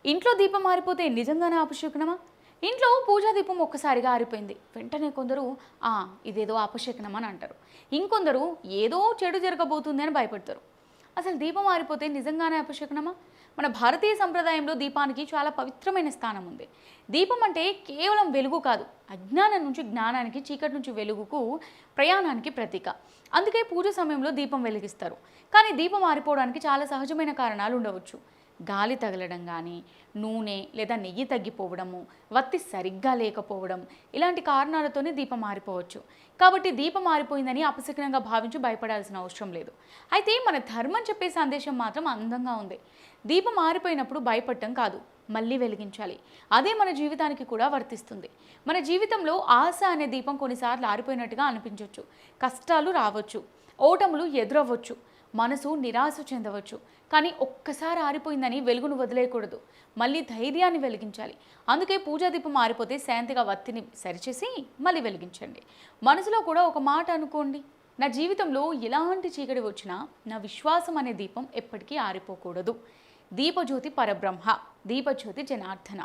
ఇంట్లో దీపం ఆరిపోతే నిజంగానే అపశకునమా? ఇంట్లో పూజా దీపం ఒక్కసారిగా ఆరిపోయింది. వెంటనే కొందరు ఇదేదో అపశకునం అని అంటారు. ఇంకొందరు ఏదో చెడు జరగబోతుంది అని భయపడతారు. అసలు దీపం ఆరిపోతే నిజంగానే అపశకునమా? మన భారతీయ సంప్రదాయంలో దీపానికి చాలా పవిత్రమైన స్థానం ఉంది. దీపం అంటే కేవలం వెలుగు కాదు, అజ్ఞానం నుంచి జ్ఞానానికి, చీకటి నుంచి వెలుగుకు ప్రయాణానికి ప్రతీక. అందుకే పూజ సమయంలో దీపం వెలిగిస్తారు. కానీ దీపం ఆరిపోవడానికి చాలా సహజమైన కారణాలు ఉండవచ్చు. గాలి తగలడం కానీ, నూనె లేదా నెయ్యి తగ్గిపోవడము, వత్తి సరిగ్గా లేకపోవడం, ఇలాంటి కారణాలతోనే దీపం ఆరిపోవచ్చు. కాబట్టి దీపం ఆరిపోయిందని అపశకునంగా భావించి భయపడాల్సిన అవసరం లేదు. అయితే మన ధర్మం చెప్పే సందేశం మాత్రం అందంగా ఉంది. దీపం ఆరిపోయినప్పుడు భయపడటం కాదు, మళ్ళీ వెలిగించాలి. అదే మన జీవితానికి కూడా వర్తిస్తుంది. మన జీవితంలో ఆశ అనే దీపం కొన్నిసార్లు ఆరిపోయినట్టుగా అనిపించవచ్చు. కష్టాలు రావచ్చు, ఓటములు ఎదురవ్వచ్చు, మనసు నిరాశ చెందవచ్చు. కానీ ఒక్కసారి ఆరిపోయిందని వెలుగును వదిలేయకూడదు, మళ్ళీ ధైర్యాన్ని వెలిగించాలి. అందుకే పూజా దీపం ఆరిపోతే శాంతిగా వత్తిని సరిచేసి మళ్ళీ వెలిగించండి. మనసులో కూడా ఒక మాట అనుకోండి, నా జీవితంలో ఎలాంటి చీకటి వచ్చినా నా విశ్వాసం అనే దీపం ఎప్పటికీ ఆరిపోకూడదు. దీపజ్యోతి పరబ్రహ్మ, దీపజ్యోతి జనార్దన.